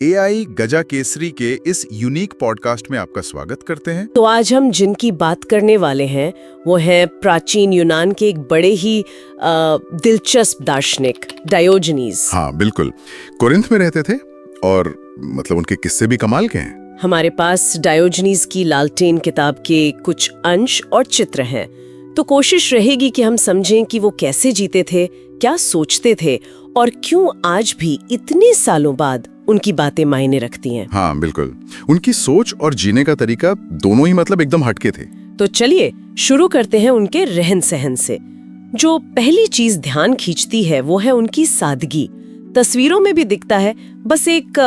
AI गजा केसरी के इस unique podcast में आपका स्वागत करते हैं। तो आज हम जिनकी बात करने वाले हैं वो हैं प्राचीन यूनान के एक बड़े ही दिलचस्प दार्शनिक डायोजनीज। हाँ बिल्कुल, कोरिंथ में रहते थे और मतलब उनके किस्से भी कमाल के हैं। हमारे पास डायोजनीज की लालटेन किताब के कुछ अंश और चित्र हैं, तो कोशिश रहेगी कि हम समझें कि वो कैसे जीते थे, क्या सोचते थे और क्यों आज भी इतने सालों बाद उनकी बातें मायने रखती हैं। हाँ बिल्कुल, उनकी सोच और जीने का तरीका दोनों ही मतलब एकदम हटके थे। तो चलिए शुरू करते हैं उनके रहन सहन से। जो पहली चीज ध्यान खींचती है वो है उनकी सादगी। तस्वीरों में भी दिखता है, बस एक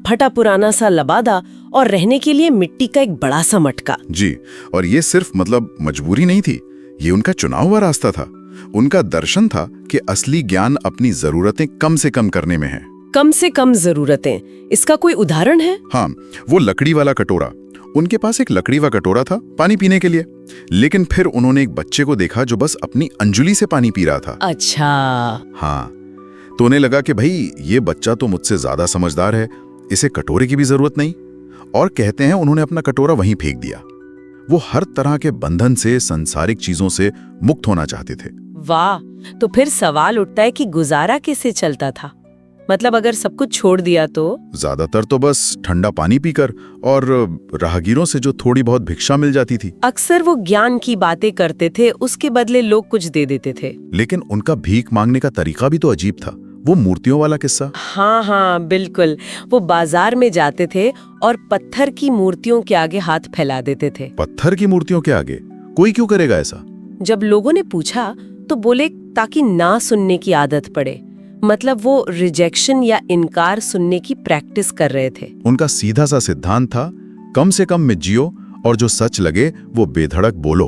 फटा पुराना सा लबादा और रहने के लिए मिट्टी का एक बड़ा सा मटका। जी, और ये सिर्फ मतलब मजबूरी नहीं थी, ये उनका चुना हुआ रास्ता था। उनका दर्शन था कि असली ज्ञान अपनी जरूरतें कम से कम करने में है। कम से कम जरूरतें, इसका कोई उदाहरण है? हाँ, वो लकड़ी वाला कटोरा। उनके पास एक लकड़ी का कटोरा था पानी पीने के लिए, लेकिन फिर उन्होंने एक बच्चे को देखा जो बस अपनी अंजुली से पानी पी रहा था। अच्छा। हाँ, तो उन्हें लगा कि भाई ये बच्चा तो मुझसे ज्यादा समझदार है, इसे कटोरे की भी जरूरत नहीं। और कहते हैं उन्होंने अपना कटोरा वहीं फेंक दिया। वो हर तरह के बंधन से, सांसारिक चीजों से मुक्त होना चाहते थे। वाह, तो फिर सवाल उठता है कि गुजारा कैसे चलता था? मतलब अगर सब कुछ छोड़ दिया तो? ज्यादातर तो बस ठंडा पानी पीकर और राहगीरों से जो थोड़ी बहुत भिक्षा मिल जाती थी। अक्सर वो ज्ञान की बातें करते थे, उसके बदले लोग कुछ दे देते थे। लेकिन उनका भीख मांगने का तरीका भी तो अजीब था। वो मूर्तियों वाला किस्सा। हाँ बिल्कुल, वो बाजार में जाते थे और पत्थर की मूर्तियों के आगे हाथ फैला देते थे। पत्थर की मूर्तियों के आगे? कोई क्यों करेगा ऐसा? जब लोगों ने पूछा तो बोले ताकि ना सुनने की आदत पड़े। मतलब वो रिजेक्शन या इनकार सुनने की प्रैक्टिस कर रहे थे। उनका सीधा सा सिद्धांत था, कम से कम में जियो और जो सच लगे वो बेधड़क बोलो।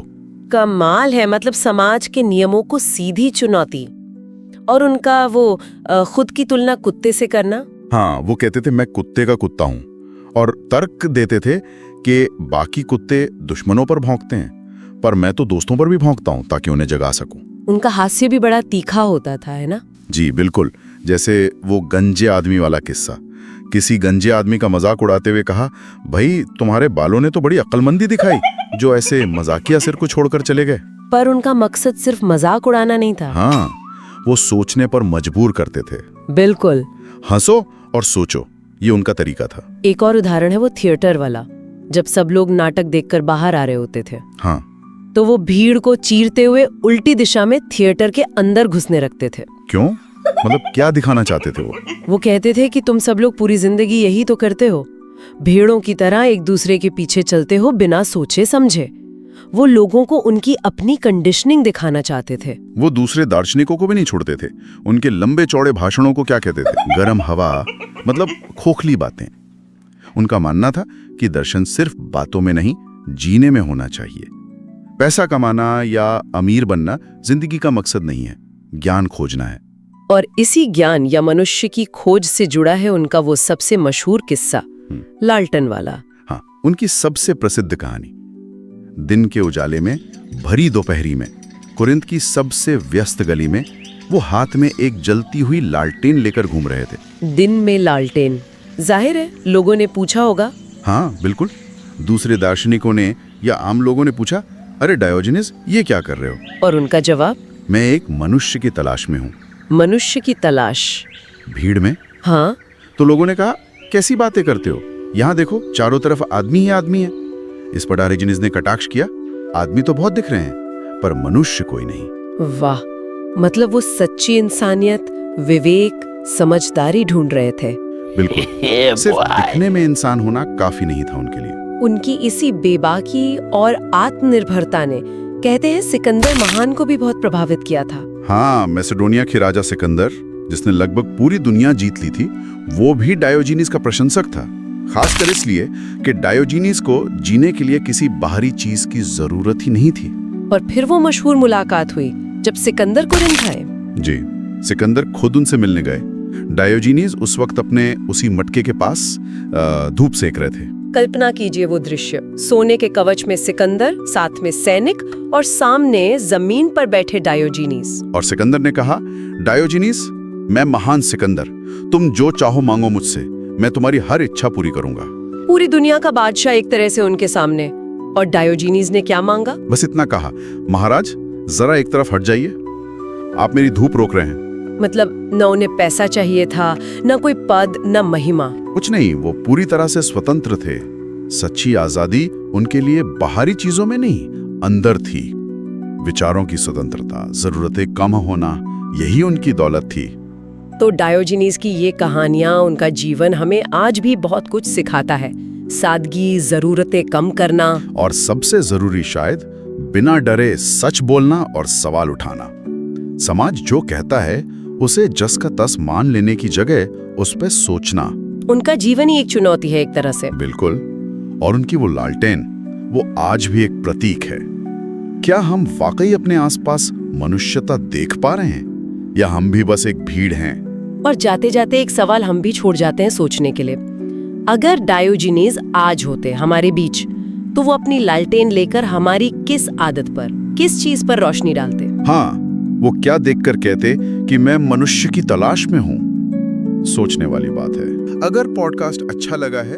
कमाल है, मतलब समाज के नियमों को सीधी चुनौती। और उनका वो खुद की तुलना कुत्ते से करना। हाँ, वो कहते थे मैं कुत्ते का कुत्ता हूँ, और तर्क देते थे कि बाकी कुत्ते दुश्मनों पर भौंकते हैं, पर मैं तो दोस्तों पर भी भौंकता हूँ ताकि उन्हें जगा सकूं। उनका हास्य भी बड़ा तीखा होता था, है ना? जी बिल्कुल, जैसे वो गंजे आदमी वाला किस्सा। किसी गंजे आदमी का मजाक उड़ाते हुए कहा, भाई तुम्हारे बालों ने तो बड़ी अक्लमंदी दिखाई, जो ऐसे मजाकिया सिर को छोड़कर चले गए। पर उनका मकसद सिर्फ मजाक उड़ाना नहीं था। हाँ, वो सोचने पर मजबूर करते थे। बिल्कुल, हंसो और सोचो, ये उनका तरीका था। एक और उदाहरण है वो थिएटर वाला। जब सब लोग नाटक देखकर बाहर आ रहे होते थे, हाँ, तो वो भीड़ को चीरते हुए उल्टी दिशा में थिएटर के अंदर घुसने रखते थे। क्यों? मतलब क्या दिखाना चाहते थे वो? वो कहते थे कि तुम सब लोग पूरी जिंदगी यही तो करते हो, भीड़ों की तरह एक दूसरे के पीछे चलते हो बिना सोचे समझे। वो लोगों को उनकी अपनी कंडीशनिंग दिखाना चाहते थे। वो दूसरे दार्शनिकों को भी नहीं छोड़ते थे। उनके लंबे चौड़े भाषणों को क्या कहते थे? गरम हवा, मतलब खोखली बातें। उनका मानना था कि दर्शन सिर्फ बातों में नहीं, जीने में होना चाहिए। पैसा कमाना या अमीर बनना जिंदगी का मकसद नहीं है, ज्ञान खोजना है। और इसी ज्ञान या मनुष्य की खोज से जुड़ा है उनका वो सबसे मशहूर किस्सा, लालटन वाला। हाँ, उनकी सबसे प्रसिद्ध कहानी। दिन के उजाले में, भरी दोपहरी में, कुरिंथ की सबसे व्यस्त गली में वो हाथ में एक जलती हुई लालटेन लेकर घूम रहे थे। दिन में लालटेन, जाहिर है लोगों ने पूछा होगा। हाँ बिल्कुल, दूसरे दार्शनिकों ने या आम लोगों ने पूछा, अरे डायोजनीज ये क्या कर रहे हो? और उनका जवाब, मैं एक मनुष्य की तलाश में हूँ। मनुष्य की तलाश? भीड़ में? हाँ। तो लोगों ने कहा, कैसी बातें करते हो, यहाँ देखो चारों तरफ आदमी ही आदमी है। इस पर डायोजनीज ने कटाक्ष किया, आदमी तो बहुत दिख रहे हैं पर मनुष्य कोई नहीं। वाह, मतलब वो सच्ची इंसानियत, विवेक, समझदारी ढूंढ रहे थे। बिल्कुल, सिर्फ दिखने में इंसान होना काफी नहीं था उनके लिए। उनकी इसी बेबाकी और आत्मनिर्भरता ने, कहते हैं, सिकंदर महान को भी बहुत प्रभावित किया था। हाँ, मैसेडोनिया के राजा सिकंदर, जिसने लगभग पूरी दुनिया जीत ली थी, वो भी डायोजनीज का प्रशंसक था। खासकर इसलिए कि डायोजनीज को जीने के लिए किसी बाहरी चीज की जरूरत ही नहीं थी। और फिर वो मशहूर मुलाकात हुई जब सिकंदर कुरिंथ आए। जी, सिकंदर खुद उनसे मिलने गए। डायोजनीज उस वक्त अपने उसी मटके के पास धूप सेक रहे थे। कल्पना कीजिए वो दृश्य, सोने के कवच में सिकंदर, साथ में सैनिक और सामने जमीन पर बैठे डायोजनीज। और सिकंदर ने कहा, डायोजनीज, मैं महान सिकंदर, तुम जो चाहो मांगो मुझसे, मैं तुम्हारी हर इच्छा पूरी करूंगा। पूरी दुनिया का बादशाह एक तरह से उनके सामने। और डायोजीनीज ने क्या मांगा? बस इतना कहा, महाराज जरा एक तरफ हट जाइए, आप मेरी धूप रोक रहे हैं। मतलब न उन्हें पैसा चाहिए था, न कोई पद, न महिमा। कुछ नहीं, वो पूरी तरह से स्वतंत्र थे। सच्ची आजादी उनके लिए बाहरी चीजों में नहीं, अंदर थी। विचारों की स्वतंत्रता, जरूरतें कम होना, यही उनकी दौलत थी। तो डायोजीनीज की ये कहानियां, उनका जीवन हमें आज भी बहुत कुछ सिखाता है। सादगी, जरूरतें कम करना, और सबसे जरूरी शायद, बिना डरे सच बोलना और सवाल उठाना। समाज जो कहता है उसे जस का तस मान लेने की जगह उस पर सोचना। उनका जीवन ही एक चुनौती है एक तरह से। बिल्कुल। और उनकी वो लालटेन, वो आज भी एक प्रतीक है। क्या हम वाकई अपने आसपास मनुष्यता देख पा रहे हैं, या हम भी बस एक भीड़ हैं? और जाते जाते एक सवाल हम भी छोड़ जाते हैं सोचने के लिए। अगर डायोजीनीज आज होते हमारे बीच, तो वो अपनी लालटेन लेकर हमारी किस आदत पर, किस चीज पर रोशनी डालते? हाँ, वो क्या देखकर कहते कि मैं मनुष्य की तलाश में हूं? सोचने वाली बात है। अगर पॉडकास्ट अच्छा लगा है